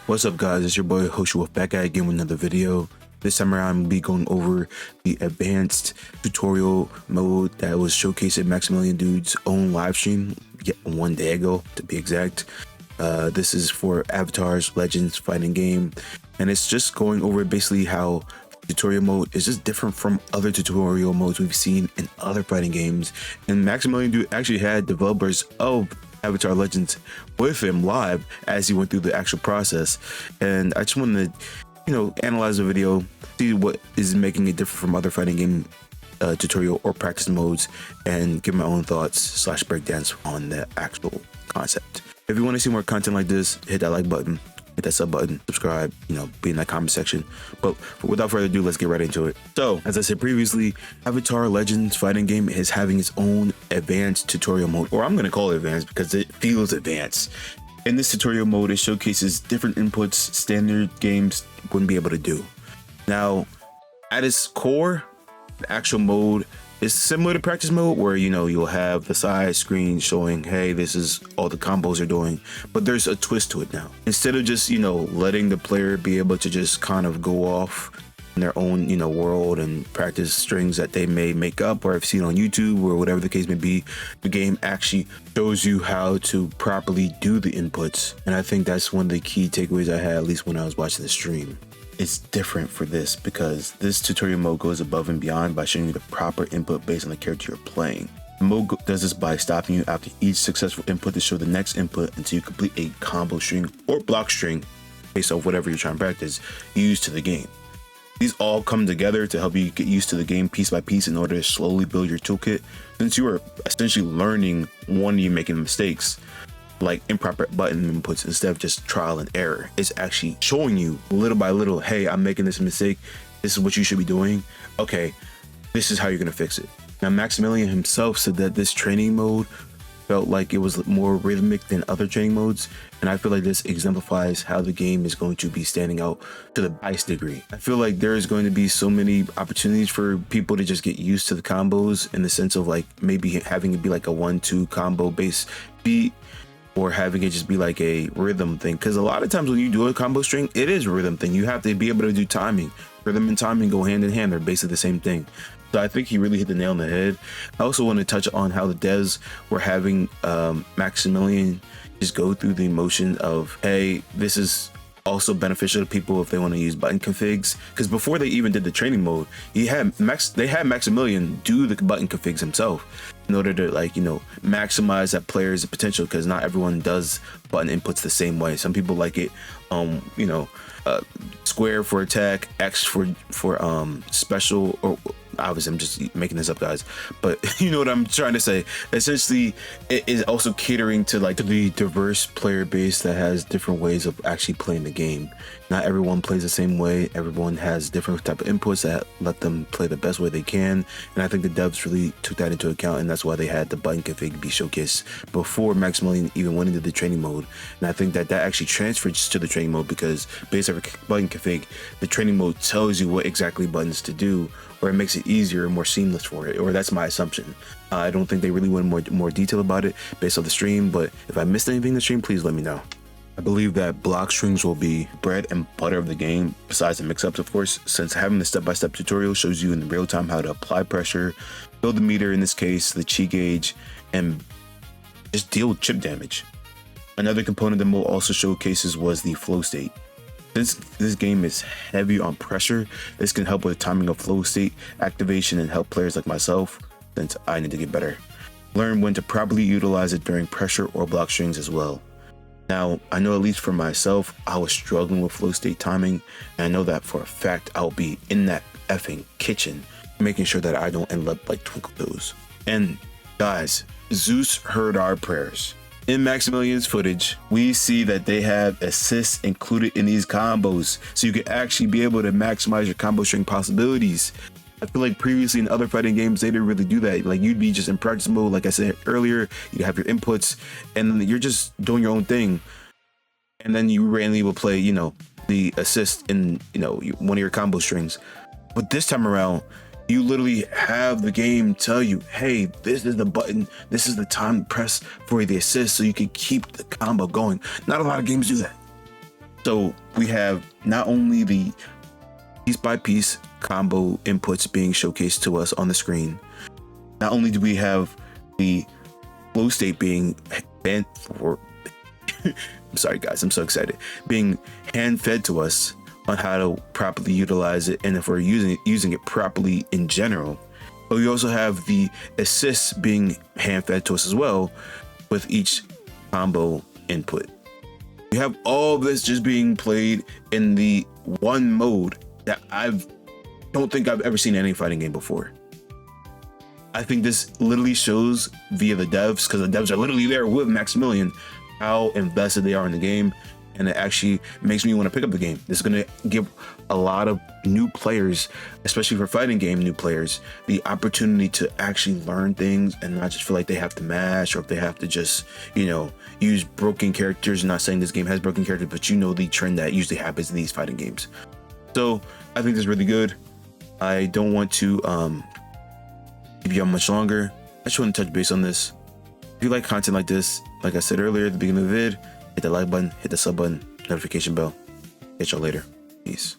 What's up, guys? It's your boy Hoshu back at again with another video. This time around, I'm gonna be going over the advanced tutorial mode that was showcased at Maximilian Dude's own live stream one day ago, to be exact. This is for Avatars Legends fighting game, and it's just going over basically how tutorial mode is just different from other tutorial modes we've seen in other fighting games. And Maximilian Dude actually had developers of Avatar Legends with him live as he went through the actual process, and I just wanted to analyze the video, see what is making it different from other fighting game tutorial or practice modes, and give my own thoughts slash breakdowns on the actual concept. If you want to see more content like this, hit that like button, hit that sub button, subscribe, be in that comment section. But without further ado, let's get right into it. So, as I said previously, Avatar Legends fighting game is having its own advanced tutorial mode, or I'm going to call it advanced because it feels advanced. In this tutorial mode, it showcases different inputs standard games wouldn't be able to do. Now, at its core, the actual mode is similar to practice mode, where you'll have the side screen showing, hey, this is all the combos are doing, but there's a twist to it now. Instead of just letting the player be able to just kind of go off in their own world and practice strings that they may make up or have seen on YouTube or whatever the case may be, the game actually shows you how to properly do the inputs. And I think that's one of the key takeaways I had, at least when I was watching the stream. It's different for this because this tutorial mode goes above and beyond by showing you the proper input based on the character you're playing. The mode does this by stopping you after each successful input to show the next input until you complete a combo string or block string based off whatever you're trying to practice used to the game. These all come together to help you get used to the game piece by piece in order to slowly build your toolkit, since you are essentially learning when you're making mistakes, like improper button inputs, instead of just trial and error. It's actually showing you little by little, hey, I'm making this mistake, this is what you should be doing, okay, this is how you're gonna fix it. Now, Maximilian himself said that this training mode felt like it was more rhythmic than other training modes, and I feel like this exemplifies how the game is going to be standing out to the highest degree. I feel like there is going to be so many opportunities for people to just get used to the combos, in the sense of like maybe having it be like a 1-2 combo based beat, or having it just be like a rhythm thing, because a lot of times when you do a combo string, it is a rhythm thing. You have to be able to do timing. Rhythm and timing go hand in hand. They're basically the same thing. So I think he really hit the nail on the head. I also want to touch on how the devs were having Maximilian just go through the motion of, hey, this is also beneficial to people if they want to use button configs, because before they even did the training mode, they had Maximilian do the button configs himself in order to maximize that player's potential, because not everyone does button inputs the same way. Some people like it square for attack, X for special, or obviously I'm just making this up, guys, but you know what I'm trying to say. Essentially, it is also catering to the diverse player base that has different ways of actually playing the game. Not everyone plays the same way. Everyone has different type of inputs that let them play the best way they can, and I think the devs really took that into account, and that's why they had the button config be showcased before Maximilian even went into the training mode. And I think that actually transfers to the training mode, because based on button config, the training mode tells you what exactly buttons to do, or it makes it easier and more seamless for it, or that's my assumption. I don't think they really went more detail about it based on the stream, but if I missed anything in the stream, please let me know. I believe that block strings will be bread and butter of the game, besides the mix-ups, of course, since having the step-by-step tutorial shows you in real time how to apply pressure, build the meter, in this case, the chi gauge, and just deal with chip damage. Another component the mode also showcases was the flow state. Since this game is heavy on pressure, this can help with timing of flow state activation and help players like myself, since I need to get better, learn when to properly utilize it during pressure or block strings as well. Now, I know at least for myself, I was struggling with flow state timing, and I know that for a fact I'll be in that effing kitchen making sure that I don't end up like Twinkle Toes. And guys, Zeus heard our prayers. In Maximilian's footage, we see that they have assists included in these combos, so you can actually be able to maximize your combo string possibilities. I feel like previously in other fighting games, they didn't really do that. Like, you'd be just in practice mode, like I said earlier, you have your inputs, and you're just doing your own thing. And then you randomly will play, the assist in, one of your combo strings. But this time around, you literally have the game tell you, hey, this is the button, this is the time to press for the assist so you can keep the combo going. Not a lot of games do that. So we have not only the piece by piece combo inputs being showcased to us on the screen, not only do we have the flow state being bent for I'm sorry guys, I'm so excited, being hand fed to us on how to properly utilize it and if we're using it properly in general, but we also have the assists being hand fed to us as well with each combo input. You have all this just being played in the one mode that don't think I've ever seen in any fighting game before. I think this literally shows via the devs, because the devs are literally there with Maximilian, how invested they are in the game, and it actually makes me want to pick up the game. This is going to give a lot of new players, especially for fighting game new players, the opportunity to actually learn things and not just feel like they have to mash or if they have to just, use broken characters. I'm not saying this game has broken characters, but the trend that usually happens in these fighting games. So I think this is really good. I don't want to keep you on much longer. I just want to touch base on this. If you like content like this, like I said earlier at the beginning of the vid, hit the like button, hit the sub button, notification bell. Catch y'all later. Peace.